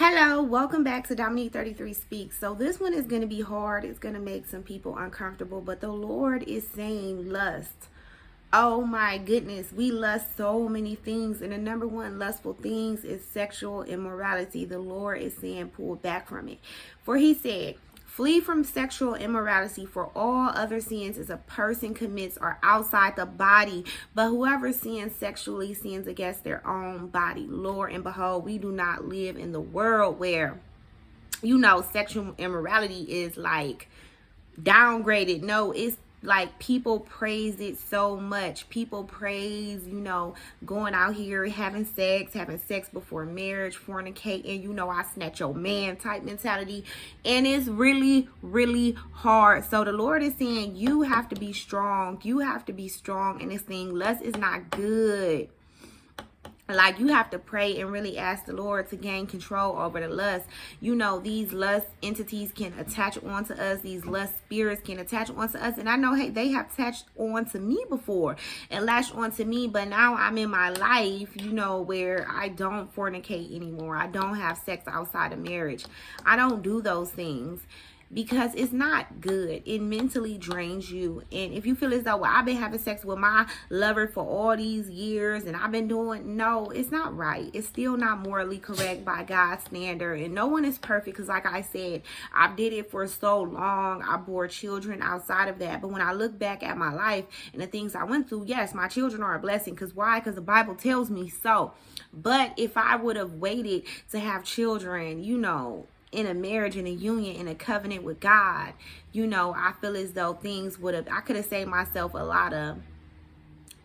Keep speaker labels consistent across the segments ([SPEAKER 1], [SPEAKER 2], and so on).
[SPEAKER 1] Hello, welcome back to Dominique 33 Speaks. So this one is going to be hard. It's going to make some people uncomfortable, but the Lord is saying lust. Oh my goodness, we lust so many things, and the number one lustful things is sexual immorality. The Lord is saying pull back from it. For he said, flee from sexual immorality, for all other sins is a person commits are outside the body, but whoever sins sexually sins against their own body. Lord, and behold, we do not live in the world where, sexual immorality is like downgraded. No, it's like people praise it so much. People praise, going out here having sex before marriage, fornicating, I snatch your man type mentality. And it's really, really hard. So the Lord is saying you have to be strong. You have to be strong in this thing. Lust is not good. Like, you have to pray and really ask the Lord to gain control over the lust. These lust entities can attach onto us. These lust spirits can attach onto us. And I know, hey, they have attached onto me before and latched onto me. But now I'm in my life, where I don't fornicate anymore. I don't have sex outside of marriage. I don't do those things, because it's not good. It mentally drains you. And if you feel as though, well, I've been having sex with my lover for all these years and I've been doing, no, it's not right. It's still not morally correct by God's standard. And no one is perfect, because like I said, I did it for so long. I bore children outside of that. But when I look back at my life and the things I went through, yes, my children are a blessing. Because why? Because the Bible tells me so. But if I would have waited to have children, in a marriage, in a union, in a covenant with God, I feel as though I could have saved myself a lot of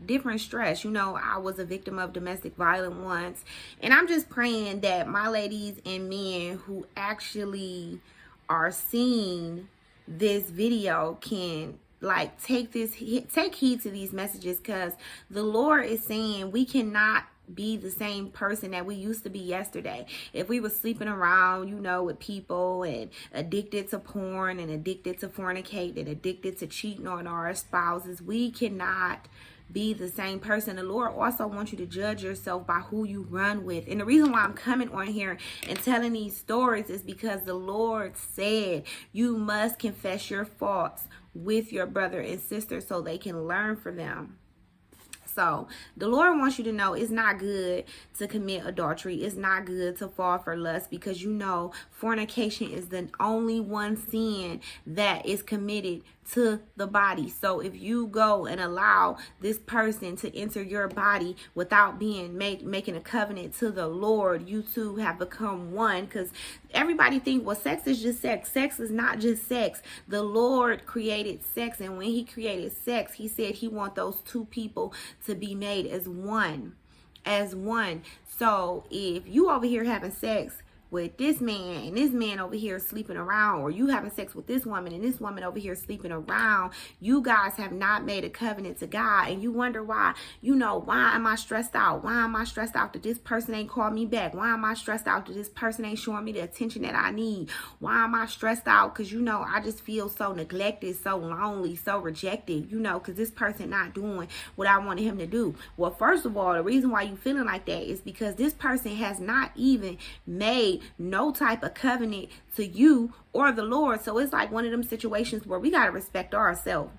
[SPEAKER 1] different stress. I was a victim of domestic violence once, and I'm just praying that my ladies and men who actually are seeing this video can take heed to these messages, because the Lord is saying we cannot be the same person that we used to be yesterday. If we were sleeping around, with people and addicted to porn and addicted to fornicate and addicted to cheating on our spouses, we cannot be the same person. The Lord also wants you to judge yourself by who you run with. And the reason why I'm coming on here and telling these stories is because the Lord said you must confess your faults with your brother and sister so they can learn from them. So the Lord wants you to know it's not good to commit adultery. It's not good to fall for lust, because fornication is the only one sin that is committed to the body. So if you go and allow this person to enter your body without making a covenant to the Lord, you two have become one. Because everybody think, well, sex is just sex. Sex is not just sex. The Lord created sex, and when he created sex, he said he wants those two people to be made as one. So if you over here having sex with this man and this man over here sleeping around, or you having sex with this woman and this woman over here sleeping around, you guys have not made a covenant to God. And you wonder why, why am I stressed out? Why am I stressed out that this person ain't called me back? Why am I stressed out that this person ain't showing me the attention that I need? Why am I stressed out? Because, I just feel so neglected, so lonely, so rejected, because this person not doing what I wanted him to do. Well, first of all, the reason why you feeling like that is because this person has not even made no type of covenant to you or the Lord. So it's like one of them situations where we got to respect ourselves.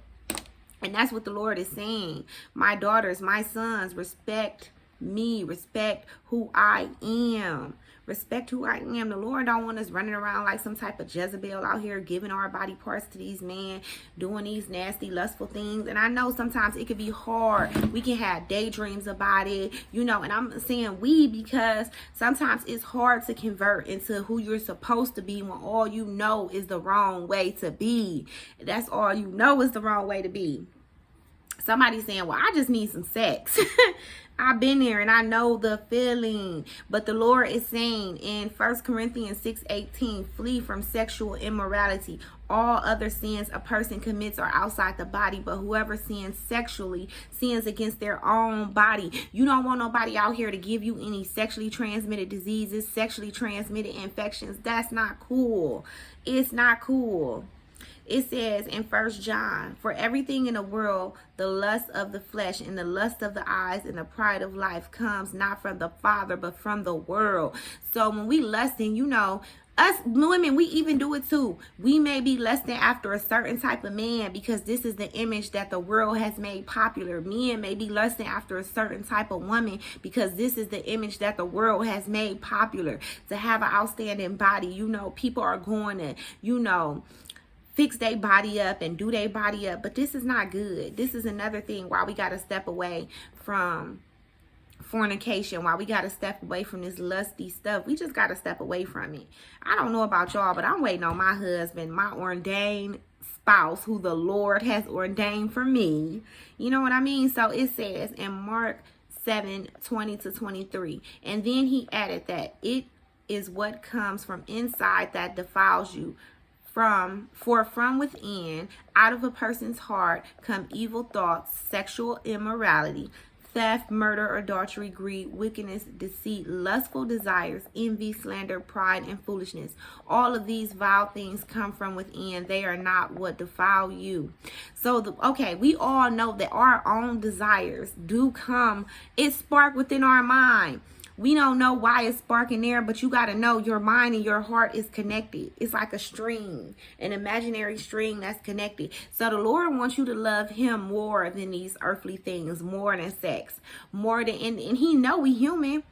[SPEAKER 1] And that's what the Lord is saying. My daughters, my sons, respect me, respect who I am. Respect who I am. The Lord don't want us running around like some type of Jezebel out here giving our body parts to these men, doing these nasty, lustful things. And I know sometimes it could be hard. We can have daydreams about it, and I'm saying we because sometimes it's hard to convert into who you're supposed to be when all you know is the wrong way to be. That's all you know is the wrong way to be. Somebody's saying, well, I just need some sex. I've been there and I know the feeling. But the Lord is saying in 1 Corinthians 6:18, flee from sexual immorality. All other sins a person commits are outside the body, but whoever sins sexually sins against their own body. You don't want nobody out here to give you any sexually transmitted diseases, sexually transmitted infections. That's not cool. It's not cool. It says in 1 John, for everything in the world, the lust of the flesh and the lust of the eyes and the pride of life comes not from the Father, but from the world. So when we lusting, you know, us women, we even do it too. We may be lusting after a certain type of man because this is the image that the world has made popular. Men may be lusting after a certain type of woman because this is the image that the world has made popular. To have an outstanding body, you know, people are going to, you know, fix their body up and do their body up. But this is not good. This is another thing why we got to step away from fornication, why we got to step away from this lusty stuff. We just got to step away from it. I don't know about y'all, but I'm waiting on my husband, my ordained spouse, who the Lord has ordained for me. You know what I mean? So it says in Mark 7:20-23, and then he added that it is what comes from inside that defiles you. For from within, out of a person's heart, come evil thoughts, sexual immorality, theft, murder, adultery, greed, wickedness, deceit, lustful desires, envy, slander, pride, and foolishness. All of these vile things come from within. They are not what defile you. So, okay, we all know that our own desires do come. It spark within our mind. We don't know why it's sparking there, but you got to know your mind and your heart is connected. It's like a string, an imaginary string that's connected. So the Lord wants you to love him more than these earthly things, more than sex, more than, and he know we human.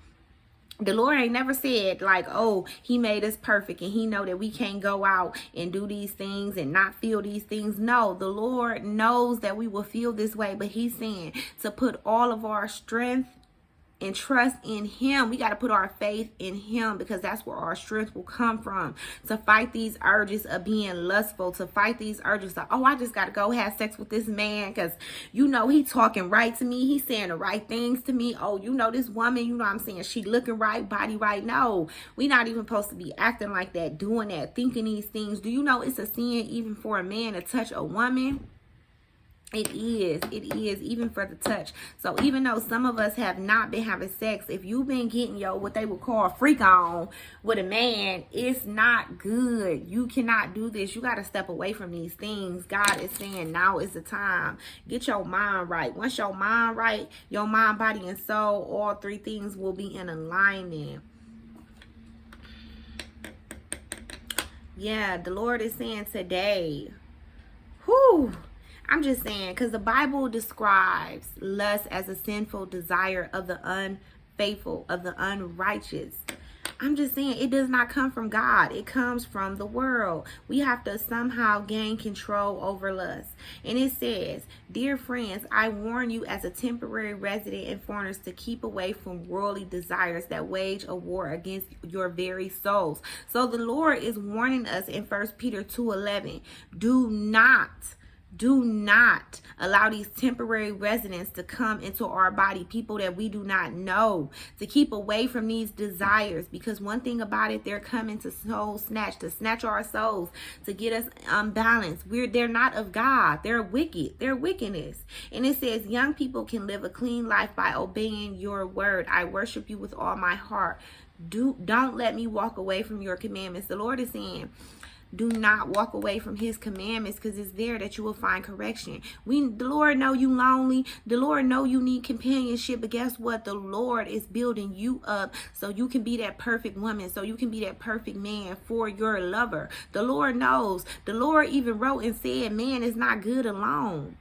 [SPEAKER 1] The Lord ain't never said like, oh, he made us perfect and he know that we can't go out and do these things and not feel these things. No, the Lord knows that we will feel this way, but he's saying to put all of our strength and trust in him. We got to put our faith in him, because that's where our strength will come from, to fight these urges of being lustful, to fight these urges of, oh, I just got to go have sex with this man because, you know, he talking right to me. He's saying the right things to me. Oh, you know, this woman, you know what I'm saying, she looking right, body right. No, we not even supposed to be acting like that, doing that, thinking these things. Do you know it's a sin even for a man to touch a woman? It is even for the touch. So even though some of us have not been having sex, if you've been getting what they would call freak on with a man, it's not good. You cannot do this. You got to step away from these things. God is saying now is the time. Get your mind right. Once your mind right, your mind, body, and soul, all three things will be in alignment. Yeah, the Lord is saying today, whew, I'm just saying, because the Bible describes lust as a sinful desire of the unfaithful, of the unrighteous. I'm just saying, it does not come from God. It comes from the world. We have to somehow gain control over lust. And it says, dear friends, I warn you as a temporary resident and foreigners to keep away from worldly desires that wage a war against your very souls. So the Lord is warning us in 1 Peter 2:11, do not allow these temporary residents to come into our body, people that we do not know, to keep away from these desires. Because one thing about it, they're coming to soul snatch, to snatch our souls, to get us unbalanced. They're not of God. They're wicked. They're wickedness. And it says, young people can live a clean life by obeying your word. I worship you with all my heart. Don't let me walk away from your commandments. The Lord is saying, do not walk away from his commandments, because it's there that you will find correction. The Lord know you lonely. The Lord know you need companionship. But guess what? The Lord is building you up so you can be that perfect woman, so you can be that perfect man for your lover. The Lord knows. The Lord even wrote and said, man is not good alone.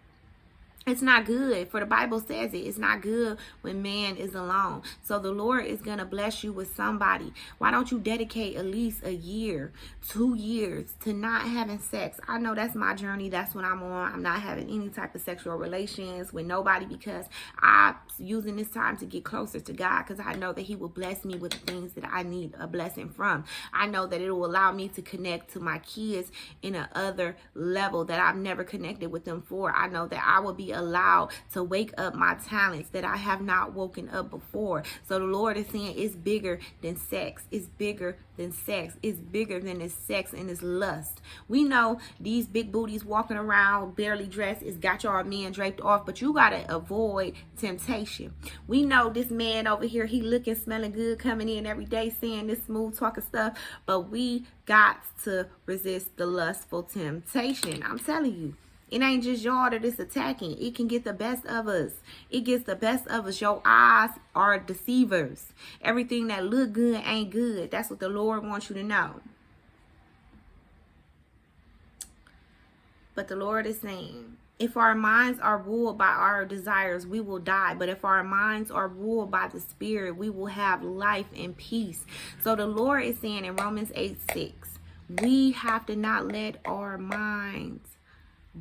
[SPEAKER 1] It's not good, for the Bible says it. It's not good when man is alone. So the Lord is going to bless you with somebody. Why don't you dedicate at least a year, 2 years to not having sex? I know that's my journey. That's what I'm on. I'm not having any type of sexual relations with nobody, because I'm using this time to get closer to God, because I know that he will bless me with the things that I need a blessing from. I know that it will allow me to connect to my kids in a other level that I've never connected with them for. I know that I will be allowed to wake up my talents that I have not woken up before. So the Lord is saying it's bigger than sex. It's bigger than sex. It's bigger than this sex and this lust. We know these big booties walking around barely dressed, it's got y'all men draped off, but you got to avoid temptation. We know this man over here, he looking, smelling good, coming in every day saying this smooth talking stuff, but we got to resist the lustful temptation. I'm telling you, it ain't just y'all that it's attacking. It can get the best of us. It gets the best of us. Your eyes are deceivers. Everything that look good ain't good. That's what the Lord wants you to know. But the Lord is saying, if our minds are ruled by our desires, we will die. But if our minds are ruled by the Spirit, we will have life and peace. So the Lord is saying in Romans 8:6, we have to not let our minds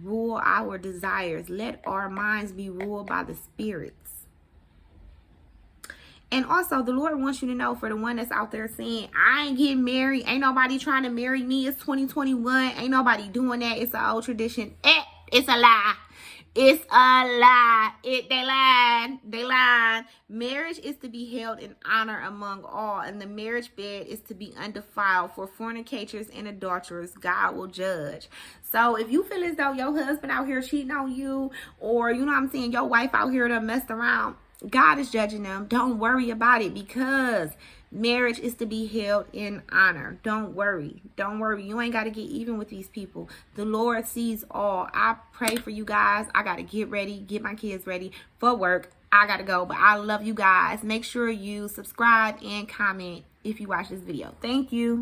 [SPEAKER 1] rule our desires. Let our minds be ruled by the spirits. And also, the Lord wants you to know, for the one that's out there saying, I ain't getting married, ain't nobody trying to marry me, it's 2021, ain't nobody doing that, it's an old tradition. It's a lie. It's a lie. They lied. Marriage is to be held in honor among all, and the marriage bed is to be undefiled. For fornicators and adulterers, God will judge. So if you feel as though your husband out here cheating on you, or you know what I'm saying, your wife out here done messed around, God is judging them. Don't worry about it, because marriage is to be held in honor. Don't worry. Don't worry. You ain't got to get even with these people. The Lord sees all. I pray for you guys. I got to get ready, get my kids ready for work. I got to go, but I love you guys. Make sure you subscribe and comment if you watch this video. Thank you.